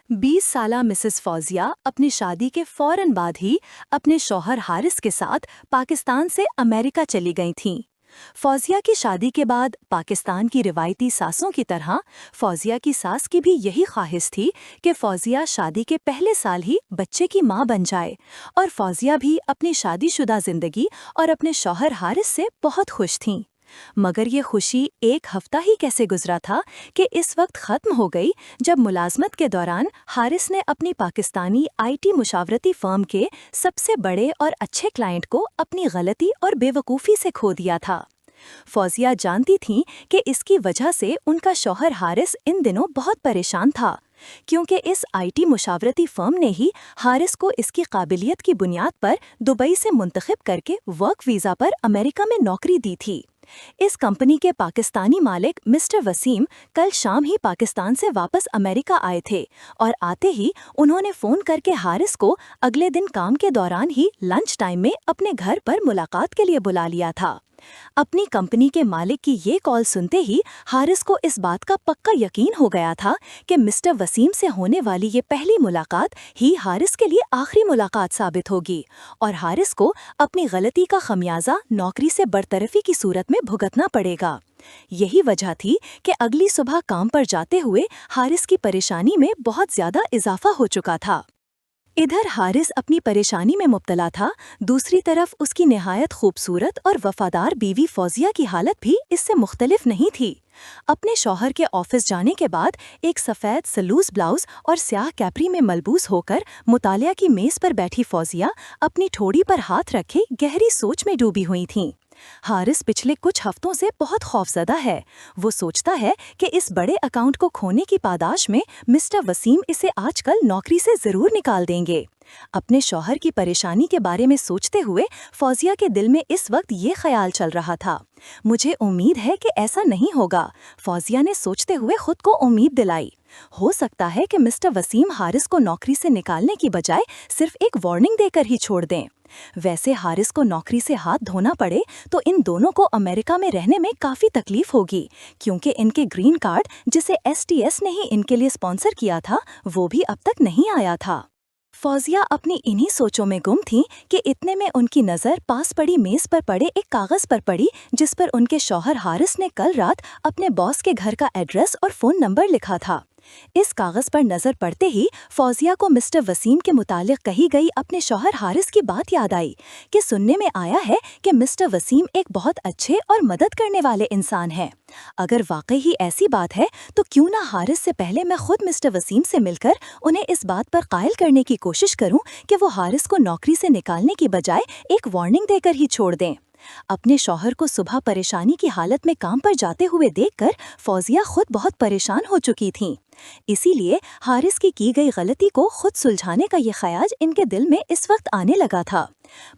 20 साला मिसेस फौजिया अपनी शादी के फौरन बाद ही अपने शौहर हारिस के साथ पाकिस्तान से अमेरिका चली गई थीं। फौजिया की शादी के बाद पाकिस्तान की रिवायती सासों की तरह फौजिया की सास की भी यही ख्वाहिश थी कि फौजिया शादी के पहले साल ही बच्चे की मां बन जाए और फौजिया भी अपनी शादीशुदा जिंदगी और अपने शौहर हारिस से बहुत खुश थीं। मगर ये खुशी एक हफ्ता ही कैसे गुजरा था कि इस वक्त ख़त्म हो गई जब मुलाजमत के दौरान हारिस ने अपनी पाकिस्तानी आईटी मुशावरती फर्म के सबसे बड़े और अच्छे क्लाइंट को अपनी गलती और बेवकूफ़ी से खो दिया था। फौजिया जानती थीं कि इसकी वजह से उनका शौहर हारिस इन दिनों बहुत परेशान था, क्योंकि इस आईटी मुशावरती फर्म ने ही हारिस को इसकी काबिलियत की बुनियाद पर दुबई से मुंतखब करके वर्क वीज़ा पर अमेरिका में नौकरी दी थी। इस कंपनी के पाकिस्तानी मालिक मिस्टर वसीम कल शाम ही पाकिस्तान से वापस अमेरिका आए थे और आते ही उन्होंने फ़ोन करके हारिस को अगले दिन काम के दौरान ही लंच टाइम में अपने घर पर मुलाकात के लिए बुला लिया था। अपनी कंपनी के मालिक की ये कॉल सुनते ही हारिस को इस बात का पक्का यकीन हो गया था कि मिस्टर वसीम से होने वाली ये पहली मुलाकात ही हारिस के लिए आखिरी मुलाकात साबित होगी और हारिस को अपनी गलती का खमियाजा नौकरी से बरतरफी की सूरत में भुगतना पड़ेगा। यही वजह थी कि अगली सुबह काम पर जाते हुए हारिस की परेशानी में बहुत ज्यादा इजाफा हो चुका था। इधर हारिस अपनी परेशानी में मुब्तला था, दूसरी तरफ उसकी निहायत खूबसूरत और वफादार बीवी फौजिया की हालत भी इससे मुख्तलिफ नहीं थी। अपने शौहर के ऑफिस जाने के बाद एक सफ़ेद सलूस ब्लाउज और स्याह कैपरी में मलबूस होकर मुतालिया की मेज़ पर बैठी फौजिया अपनी ठोड़ी पर हाथ रखे गहरी सोच में डूबी हुई थीं। हारिस पिछले कुछ हफ्तों से बहुत खौफजदा है। वो सोचता है कि इस बड़े अकाउंट को खोने की पादाश में मिस्टर वसीम इसे आजकल नौकरी से ज़रूर निकाल देंगे। अपने शौहर की परेशानी के बारे में सोचते हुए फौजिया के दिल में इस वक्त ये ख्याल चल रहा था। मुझे उम्मीद है कि ऐसा नहीं होगा, फौजिया ने सोचते हुए खुद को उम्मीद दिलाई। हो सकता है कि मिस्टर वसीम हारिस को नौकरी से निकालने की बजाय सिर्फ एक वार्निंग देकर ही छोड़ दें। वैसे हारिस को नौकरी से हाथ धोना पड़े तो इन दोनों को अमेरिका में रहने में काफ़ी तकलीफ होगी, क्योंकि इनके ग्रीन कार्ड जिसे एसटीएस ने ही इनके लिए स्पॉन्सर किया था वो भी अब तक नहीं आया था। फौजिया अपनी इन्हीं सोचों में गुम थीं कि इतने में उनकी नज़र पास पड़ी मेज़ पर पड़े एक कागज़ पर पड़ी जिस पर उनके शौहर हारिस ने कल रात अपने बॉस के घर का एड्रेस और फ़ोन नंबर लिखा था। इस कागज़ पर नज़र पड़ते ही फौजिया को मिस्टर वसीम के मुतालिक कही गई अपने शौहर हारिस की बात याद आई कि सुनने में आया है कि मिस्टर वसीम एक बहुत अच्छे और मदद करने वाले इंसान हैं। अगर वाकई ही ऐसी बात है तो क्यों ना हारिस से पहले मैं खुद मिस्टर वसीम से मिलकर उन्हें इस बात पर कायल करने की कोशिश करूं कि वो हारिस को नौकरी से निकालने की बजाय एक वार्निंग देकर ही छोड़ दें। अपने शौहर को सुबह परेशानी की हालत में काम पर जाते हुए देखकर फौजिया खुद बहुत परेशान हो चुकी थीं। इसीलिए हारिस की गई गलती को खुद सुलझाने का ये ख्याल इनके दिल में इस वक्त आने लगा था।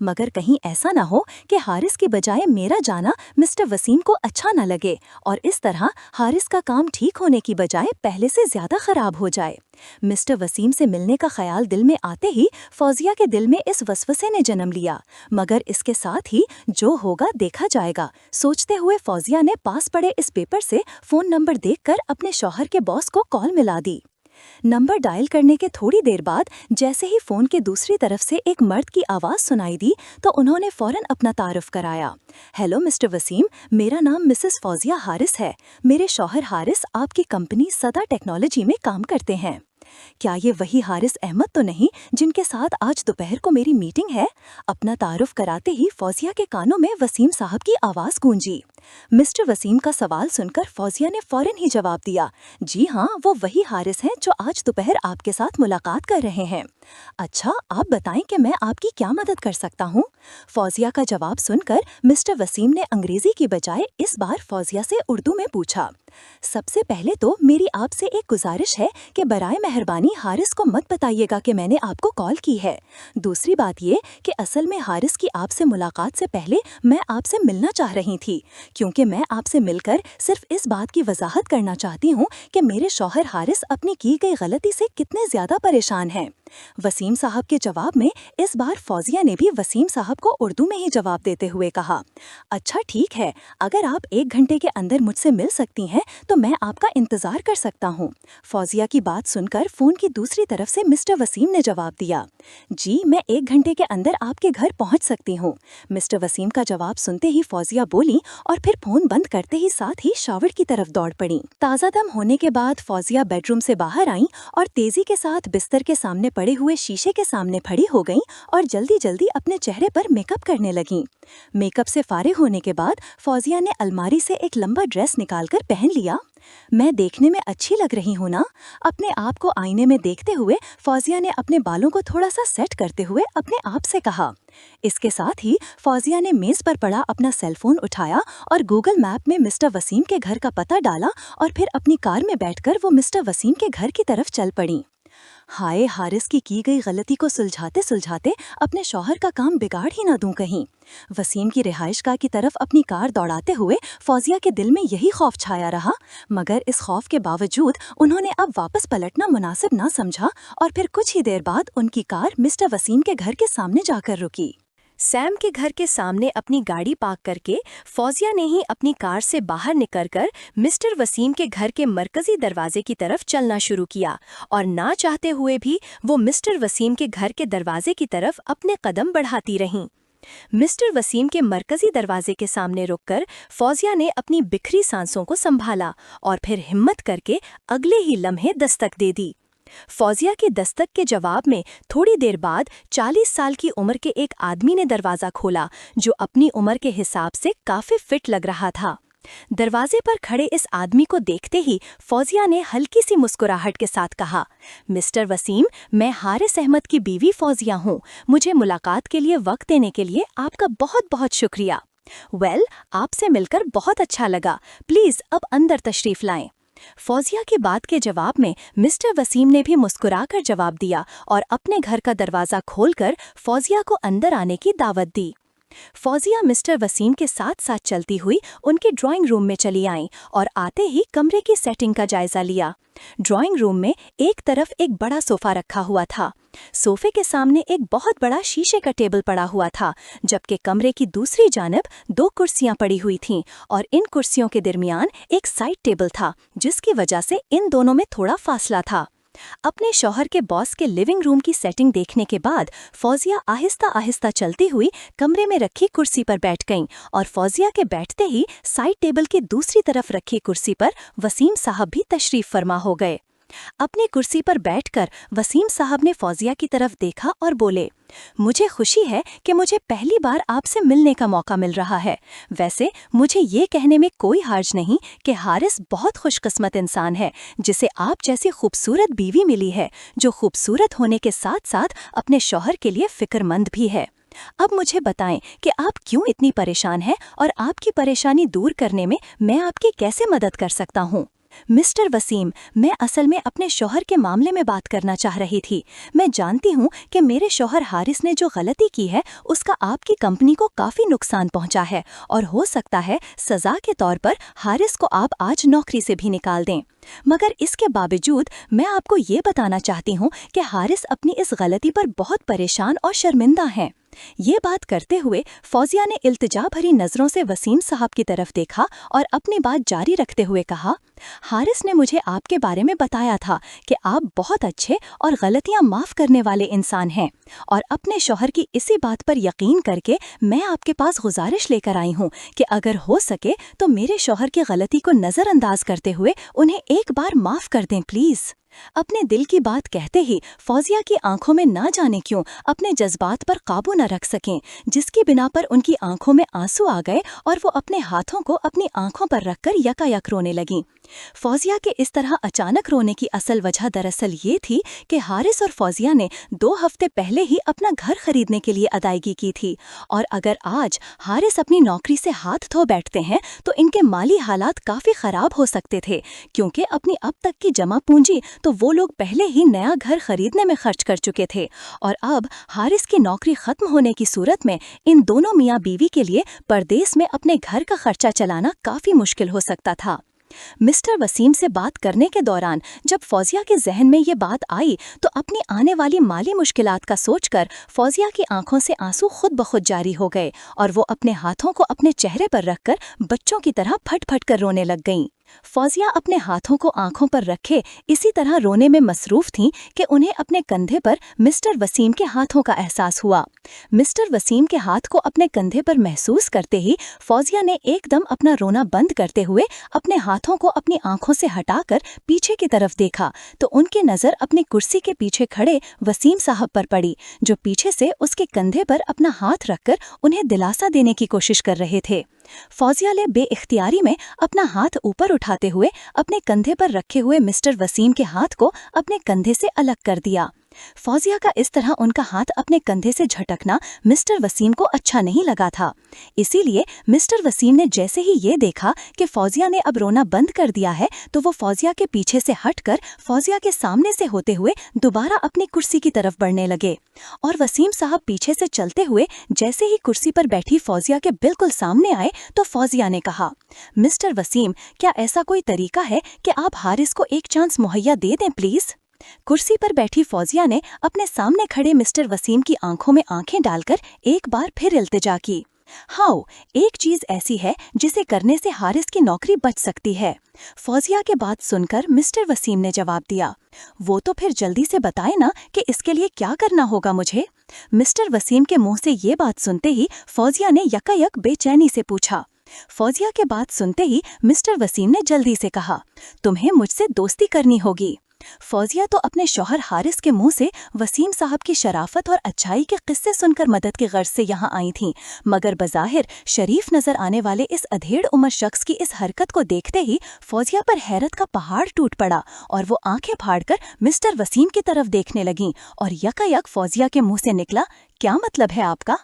मगर कहीं ऐसा ना हो कि हारिस की बजाय मेरा जाना मिस्टर वसीम को अच्छा न लगे और इस तरह हारिस का काम ठीक होने की बजाय पहले से ज्यादा खराब हो जाए। मिस्टर वसीम से मिलने का ख्याल दिल में आते ही फौजिया के दिल में इस वसवसे ने जन्म लिया, मगर इसके साथ ही जो होगा देखा जाएगा सोचते हुए फौजिया ने पास पड़े इस पेपर से फ़ोन नंबर देखकर अपने शौहर के बॉस को कॉल मिला दी। नंबर डायल करने के थोड़ी देर बाद जैसे ही फ़ोन के दूसरी तरफ से एक मर्द की आवाज़ सुनाई दी तो उन्होंने फ़ौरन अपना तारुफ कराया। हेलो मिस्टर वसीम, मेरा नाम मिसेस फौजिया हारिस है। मेरे शौहर हारिस आपकी कंपनी सदा टेक्नोलॉजी में काम करते हैं। क्या ये वही हारिस अहमद तो नहीं जिनके साथ आज दोपहर को मेरी मीटिंग है? अपना तारुफ कराते ही फौजिया के कानों में वसीम साहब की आवाज़ गूंजी। मिस्टर वसीम का सवाल सुनकर फौजिया ने फौरन ही जवाब दिया, जी हाँ, वो वही हारिस हैं जो आज दोपहर आपके साथ मुलाकात कर रहे हैं। अच्छा, आप बताएं कि मैं आपकी क्या मदद कर सकता हूँ? फौजिया का जवाब सुनकर मिस्टर वसीम ने अंग्रेजी की बजाय इस बार फौजिया से उर्दू में पूछा। सबसे पहले तो मेरी आपसे एक गुजारिश है कि बराए मेहरबानी हारिस को मत बताइएगा कि मैंने आपको कॉल की है। दूसरी बात ये कि असल में हारिस की आपसे मुलाकात से पहले मैं आपसे मिलना चाह रही थी, क्योंकि मैं आपसे मिलकर सिर्फ इस बात की वजाहत करना चाहती हूँ कि मेरे शौहर हारिस अपनी की गई गलती से कितने ज़्यादा परेशान हैं। वसीम साहब के जवाब में इस बार फौजिया ने भी वसीम साहब को उर्दू में ही जवाब देते हुए कहा, अच्छा ठीक है, अगर आप 1 घंटे के अंदर मुझसे मिल सकती हैं तो मैं आपका इंतजार कर सकता हूँ। फौजिया की बात सुनकर फोन की दूसरी तरफ से मिस्टर वसीम ने जवाब दिया, जी मैं 1 घंटे के अंदर आपके घर पहुँच सकती हूँ। मिस्टर वसीम का जवाब सुनते ही फौजिया बोली और फिर फोन बंद करते ही साथ ही शावर की तरफ दौड़ पड़ी। ताज़ा दम होने के बाद फौजिया बेडरूम से बाहर आई और तेजी के साथ बिस्तर के सामने पड़े हुए शीशे के सामने खड़ी हो गईं और जल्दी जल्दी अपने चेहरे पर मेकअप करने लगीं। मेकअप से फारिग होने के बाद फौजिया ने अलमारी से एक लंबा ड्रेस निकालकर पहन लिया। मैं देखने में अच्छी लग रही हूँ ना? अपने आप को आईने में देखते हुए फौजिया ने अपने बालों को थोड़ा सा सेट करते हुए अपने आप से कहा। इसके साथ ही फौजिया ने मेज पर पड़ा अपना सेलफोन उठाया और गूगल मैप में मिस्टर वसीम के घर का पता डाला और फिर अपनी कार में बैठकर वो मिस्टर वसीम के घर की तरफ चल पड़ी। हाय, हारिस की गई गलती को सुलझाते सुलझाते अपने शौहर का काम बिगाड़ ही ना दूं कहीं। वसीम की रिहाइशगाह की तरफ अपनी कार दौड़ाते हुए फौजिया के दिल में यही खौफ छाया रहा, मगर इस खौफ के बावजूद उन्होंने अब वापस पलटना मुनासिब ना समझा और फिर कुछ ही देर बाद उनकी कार मिस्टर वसीम के घर के सामने जाकर रुकी। सैम के घर के सामने अपनी गाड़ी पार्क करके फौजिया ने ही अपनी कार से बाहर निकलकर मिस्टर वसीम के घर के मरकजी दरवाजे की तरफ चलना शुरू किया और ना चाहते हुए भी वो मिस्टर वसीम के घर के दरवाजे की तरफ अपने कदम बढ़ाती रहीं। मिस्टर वसीम के मरकजी दरवाजे के सामने रुककर फौजिया ने अपनी बिखरी सांसों को संभाला और फिर हिम्मत करके अगले ही लम्हे दस्तक दे दी। फौजिया के दस्तक के जवाब में थोड़ी देर बाद 40 साल की उम्र के एक आदमी ने दरवाज़ा खोला, जो अपनी उम्र के हिसाब से काफ़ी फिट लग रहा था। दरवाजे पर खड़े इस आदमी को देखते ही फौजिया ने हल्की सी मुस्कुराहट के साथ कहा, मिस्टर वसीम, मैं हारिस अहमद की बीवी फौजिया हूँ। मुझे मुलाकात के लिए वक्त देने के लिए आपका बहुत बहुत शुक्रिया। आपसे मिलकर बहुत अच्छा लगा। प्लीज़ अब अंदर तशरीफ़ लाएं। फौजिया की बात के जवाब में मिस्टर वसीम ने भी मुस्कुराकर जवाब दिया और अपने घर का दरवाज़ा खोलकर फौजिया को अंदर आने की दावत दी। फौजिया मिस्टर वसीम के साथ साथ चलती हुई उनके ड्राइंग रूम में चली आईं और आते ही कमरे की सेटिंग का जायजा लिया। ड्राइंग रूम में एक तरफ एक बड़ा सोफा रखा हुआ था। सोफे के सामने एक बहुत बड़ा शीशे का टेबल पड़ा हुआ था, जबकि कमरे की दूसरी जानब 2 कुर्सियां पड़ी हुई थीं और इन कुर्सियों के दरमियान एक साइड टेबल था, जिसकी वजह से इन दोनों में थोड़ा फासला था। अपने शौहर के बॉस के लिविंग रूम की सेटिंग देखने के बाद फौजिया आहिस्ता आहिस्ता चलती हुई कमरे में रखी कुर्सी पर बैठ गईं और फौजिया के बैठते ही साइड टेबल की दूसरी तरफ रखी कुर्सी पर वसीम साहब भी तशरीफ फरमा हो गए। अपनी कुर्सी पर बैठकर वसीम साहब ने फौजिया की तरफ देखा और बोले, मुझे खुशी है कि मुझे पहली बार आपसे मिलने का मौका मिल रहा है। वैसे मुझे ये कहने में कोई हर्ज नहीं कि हारिस बहुत खुशकिस्मत इंसान है, जिसे आप जैसी खूबसूरत बीवी मिली है, जो खूबसूरत होने के साथ साथ अपने शौहर के लिए फिक्रमंद भी है। अब मुझे बताएं कि आप क्यों इतनी परेशान हैं और आपकी परेशानी दूर करने में मैं आपकी कैसे मदद कर सकता हूँ। मिस्टर वसीम, मैं असल में अपने शौहर के मामले में बात करना चाह रही थी। मैं जानती हूँ कि मेरे शौहर हारिस ने जो गलती की है उसका आपकी कंपनी को काफ़ी नुकसान पहुँचा है और हो सकता है सज़ा के तौर पर हारिस को आप आज नौकरी से भी निकाल दें। मगर इसके बावजूद मैं आपको ये बताना चाहती हूँ कि हारिस अपनी इस गलती पर बहुत परेशान और शर्मिंदा हैं। ये बात करते हुए फौजिया ने इल्तिजा भरी नज़रों से वसीम साहब की तरफ देखा और अपनी बात जारी रखते हुए कहा, हारिस ने मुझे आपके बारे में बताया था कि आप बहुत अच्छे और गलतियां माफ़ करने वाले इंसान हैं, और अपने शौहर की इसी बात पर यकीन करके मैं आपके पास गुजारिश लेकर आई हूँ कि अगर हो सके तो मेरे शौहर की गलती को नज़रअंदाज करते हुए उन्हें एक बार माफ़ कर दें प्लीज़। अपने दिल की बात कहते ही फौजिया की आंखों में ना जाने क्यों अपने जज्बात पर काबू न रख सकें, जिसकी बिना पर उनकी आंखों में आंसू आ गए और वो अपने हाथों को अपनी आंखों पर रखकर यकायक रोने लगीं। फौजिया के इस तरह अचानक रोने की असल वजह दरअसल ये थी कि हारिस और फौजिया ने 2 हफ्ते पहले ही अपना घर खरीदने के लिए अदायगी की थी, और अगर आज हारिस अपनी नौकरी से हाथ धो बैठते हैं तो इनके माली हालात काफ़ी ख़राब हो सकते थे, क्योंकि अपनी अब तक की जमा पूंजी तो वो लोग पहले ही नया घर खरीदने में खर्च कर चुके थे, और अब हारिस की नौकरी खत्म होने की सूरत में इन दोनों मियाँ बीवी के लिए परदेश में अपने घर का खर्चा चलाना काफ़ी मुश्किल हो सकता था। मिस्टर वसीम से बात करने के दौरान जब फौजिया के जहन में ये बात आई तो अपनी आने वाली माली मुश्किलात का सोचकर फौजिया की आंखों से आंसू खुद ब खुद जारी हो गए और वो अपने हाथों को अपने चेहरे पर रखकर बच्चों की तरह फट फट कर रोने लग गईं। फौजिया अपने हाथों को आंखों पर रखे इसी तरह रोने में मसरूफ थीं कि उन्हें अपने कंधे पर मिस्टर वसीम के हाथों का एहसास हुआ। मिस्टर वसीम के हाथ को अपने कंधे पर महसूस करते ही फौजिया ने एकदम अपना रोना बंद करते हुए अपने हाथों को अपनी आंखों से हटाकर पीछे की तरफ देखा तो उनकी नज़र अपनी कुर्सी के पीछे खड़े वसीम साहब पर पड़ी, जो पीछे से उसके कंधे पर अपना हाथ रखकर उन्हें दिलासा देने की कोशिश कर रहे थे। फौजिया ने बेइख्तियारी में अपना हाथ ऊपर उठाते हुए अपने कंधे पर रखे हुए मिस्टर वसीम के हाथ को अपने कंधे से अलग कर दिया। फौजिया का इस तरह उनका हाथ अपने कंधे से झटकना मिस्टर वसीम को अच्छा नहीं लगा था। इसीलिए मिस्टर वसीम ने जैसे ही ये देखा कि फौजिया ने अब रोना बंद कर दिया है तो वो फौजिया के पीछे से हटकर फौजिया के सामने से होते हुए दोबारा अपनी कुर्सी की तरफ बढ़ने लगे और वसीम साहब पीछे से चलते हुए जैसे ही कुर्सी पर बैठी फौजिया के बिल्कुल सामने आए तो फौजिया ने कहा, मिस्टर वसीम, क्या ऐसा कोई तरीका है कि आप हारिस को एक चांस मुहैया दे दें प्लीज? कुर्सी पर बैठी फौजिया ने अपने सामने खड़े मिस्टर वसीम की आंखों में आंखें डालकर एक बार फिर इल्तिजा की। हाँ, एक चीज ऐसी है जिसे करने से हारिस की नौकरी बच सकती है। फौजिया के बात सुनकर मिस्टर वसीम ने जवाब दिया, वो तो फिर जल्दी से बताए ना कि इसके लिए क्या करना होगा मुझे। मिस्टर वसीम के मुंह से ये बात सुनते ही फौजिया ने यकायक बेचैनी से पूछा। फौजिया के बात सुनते ही मिस्टर वसीम ने जल्दी से कहा, तुम्हें मुझसे दोस्ती करनी होगी। फौजिया तो अपने शौहर हारिस के मुंह से वसीम साहब की शराफत और अच्छाई के किस्से सुनकर मदद की गर्ज से यहाँ आई थीं, मगर बज़ाहिर शरीफ नजर आने वाले इस अधेड़ उम्र शख्स की इस हरकत को देखते ही फौजिया पर हैरत का पहाड़ टूट पड़ा और वो आंखें फाड़कर मिस्टर वसीम की तरफ देखने लगीं और यकायक फौजिया के मुंह से निकला, क्या मतलब है आपका?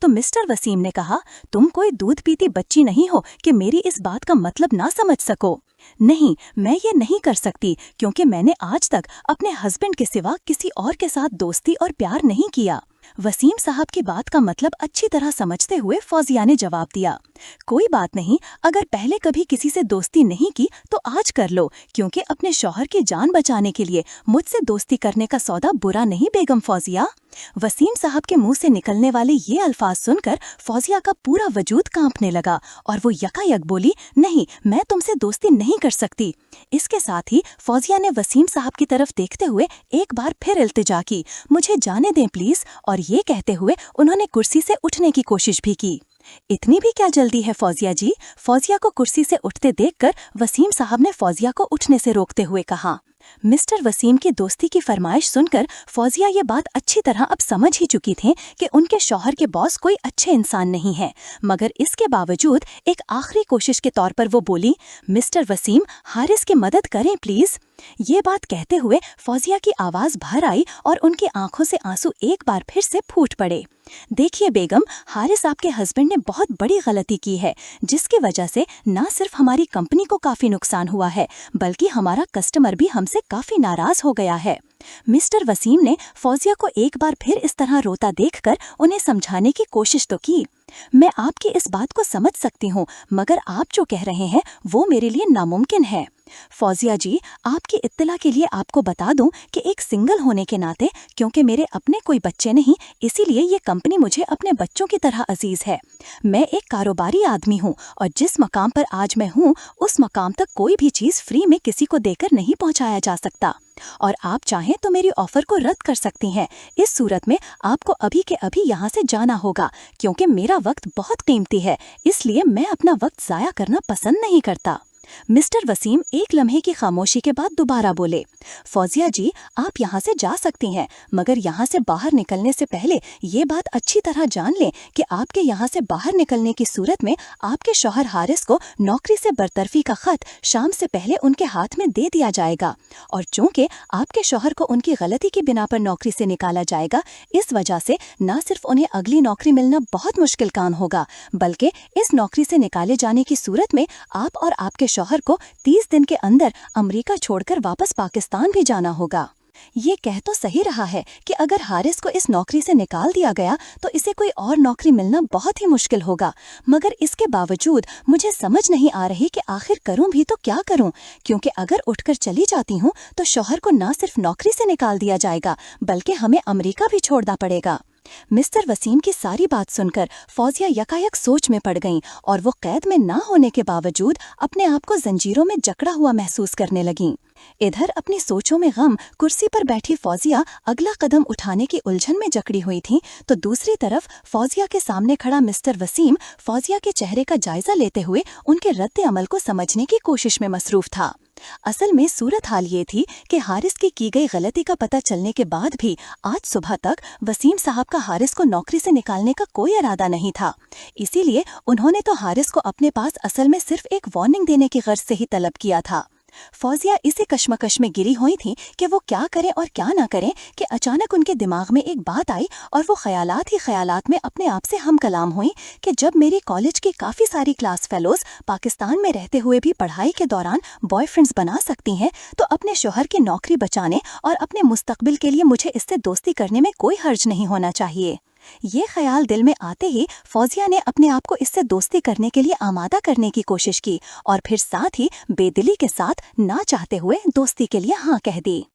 तो मिस्टर वसीम ने कहा, तुम कोई दूध पीती बच्ची नहीं हो कि मेरी इस बात का मतलब ना समझ सको। नहीं, मैं ये नहीं कर सकती क्योंकि मैंने आज तक अपने हस्बैंड के सिवा किसी और के साथ दोस्ती और प्यार नहीं किया। वसीम साहब की बात का मतलब अच्छी तरह समझते हुए फौजिया ने जवाब दिया, कोई बात नहीं, अगर पहले कभी किसी से दोस्ती नहीं की तो आज कर लो, क्योंकि अपने शौहर की जान बचाने के लिए मुझसे दोस्ती करने का सौदा बुरा नहीं बेगम फौजिया। वसीम साहब के मुंह से निकलने वाले ये अल्फाज सुनकर फौजिया का पूरा वजूद कांपने लगा और वो यकायक बोली, नहीं, मैं तुमसे दोस्ती नहीं कर सकती। इसके साथ ही फौजिया ने वसीम साहब की तरफ देखते हुए एक बार फिर इल्तिजा की, मुझे जाने दें प्लीज, और ये कहते हुए उन्होंने कुर्सी से उठने की कोशिश भी की। इतनी भी क्या जल्दी है फौजिया जी? फौजिया को कुर्सी से उठते देखकर वसीम साहब ने फौजिया को उठने से रोकते हुए कहा। मिस्टर वसीम की दोस्ती की फरमाइश सुनकर फौजिया ये बात अच्छी तरह अब समझ ही चुकी थी कि उनके शौहर के बॉस कोई अच्छे इंसान नहीं है, मगर इसके बावजूद एक आखिरी कोशिश के तौर पर वो बोली, मिस्टर वसीम, हारिस की मदद करें प्लीज। ये बात कहते हुए फौजिया की आवाज भर आई और उनकी आंखों से आंसू एक बार फिर से फूट पड़े। देखिए बेगम, हारिस आपके हस्बैंड ने बहुत बड़ी गलती की है, जिसकी वजह से न सिर्फ हमारी कंपनी को काफी नुकसान हुआ है, बल्कि हमारा कस्टमर भी हमसे काफी नाराज हो गया है। मिस्टर वसीम ने फौजिया को एक बार फिर इस तरह रोता देखकर उन्हें समझाने की कोशिश तो की। मैं आपकी इस बात को समझ सकती हूँ, मगर आप जो कह रहे हैं वो मेरे लिए नामुमकिन है। फौजिया जी, आपकी इत्तला के लिए आपको बता दूं कि एक सिंगल होने के नाते, क्योंकि मेरे अपने कोई बच्चे नहीं, इसीलिए ये कंपनी मुझे अपने बच्चों की तरह अजीज है। मैं एक कारोबारी आदमी हूँ और जिस मकाम पर आज मैं हूँ उस मकाम तक कोई भी चीज़ फ्री में किसी को देकर नहीं पहुँचाया जा सकता, और आप चाहें तो मेरी ऑफर को रद्द कर सकती हैं। इस सूरत में आपको अभी के अभी यहाँ से जाना होगा, क्योंकि मेरा वक्त बहुत कीमती है, इसलिए मैं अपना वक्त ज़ाया करना पसंद नहीं करता। मिस्टर वसीम एक लम्हे की खामोशी के बाद दोबारा बोले, फौजिया जी, आप यहाँ से जा सकती हैं, मगर यहाँ से बाहर निकलने से पहले ये बात अच्छी तरह जान लें कि आपके यहाँ से बाहर निकलने की सूरत में आपके शौहर हारिस को नौकरी से बरतरफी का खत शाम से पहले उनके हाथ में दे दिया जाएगा, और चूंकि आपके शौहर को उनकी गलती की बिना पर नौकरी से निकाला जाएगा, इस वजह से न सिर्फ उन्हें अगली नौकरी मिलना बहुत मुश्किल काम होगा, बल्कि इस नौकरी से निकाले जाने की सूरत में आप और आपके शौहर को 30 दिन के अंदर अमेरिका छोड़कर वापस पाकिस्तान भी जाना होगा। یہ کہہ تو صحیح رہا ہے کہ اگر حارث کو اس نوکری سے نکال دیا گیا تو اسے کوئی اور نوکری ملنا بہت ہی مشکل ہوگا، مگر اس کے باوجود مجھے سمجھ نہیں آ رہی کہ آخر کروں بھی تو کیا کروں، کیونکہ اگر اٹھ کر چلی جاتی ہوں تو شوہر کو نہ صرف نوکری سے نکال دیا جائے گا بلکہ ہمیں امریکہ بھی چھوڑنا پڑے گا۔ مسٹر وسیم کی ساری بات سن کر فوزیہ یکایک سوچ میں پڑ گئیں اور وہ قید میں نہ ہونے کے باوجود اپنے آپ کو زنجیروں میں جکڑا ہوا محسوس کرنے لگیں۔ ادھر اپنی سوچوں میں غم کرسی پر بیٹھی فوزیہ اگلا قدم اٹھانے کی الجھن میں جکڑی ہوئی تھیں تو دوسری طرف فوزیہ کے سامنے کھڑا مسٹر وسیم فوزیہ کے چہرے کا جائزہ لیتے ہوئے ان کے رد عمل کو سمجھنے کی کوشش میں مصروف تھا۔ اصل میں صورتحال یہ تھی کہ حارث کی گئی غلطی کا پتہ چلنے کے بعد بھی آج صبح تک وسیم صاحب کا حارث کو نوکری سے نکالنے کا کوئی ارادہ نہیں تھا، اسی لیے انہوں نے تو حارث کو اپنے پاس اصل میں صرف ایک وارننگ دینے کی غرض سے ہی طلب کیا تھا۔ فوزیہ اسی کشمکش میں گری ہوئی تھیں کہ وہ کیا کریں اور کیا نہ کریں کہ اچانک ان کے دماغ میں ایک بات آئی اور وہ خیالات ہی خیالات میں اپنے آپ سے ہم کلام ہوئیں کہ جب میری کالج کی کافی ساری کلاس فیلوز پاکستان میں رہتے ہوئے بھی پڑھائی کے دوران بوائے فرینڈز بنا سکتی ہیں تو اپنے شوہر کی نوکری بچانے اور اپنے مستقبل کے لیے مجھے اس سے دوستی کرنے میں کوئی حرج نہیں ہونا چاہیے۔ یہ خیال دل میں آتے ہی فوزیہ نے اپنے آپ کو اس سے دوستی کرنے کے لیے آمادہ کرنے کی کوشش کی اور پھر ساتھ ہی بے دلی کے ساتھ نہ چاہتے ہوئے دوستی کے لیے ہاں کہہ دی۔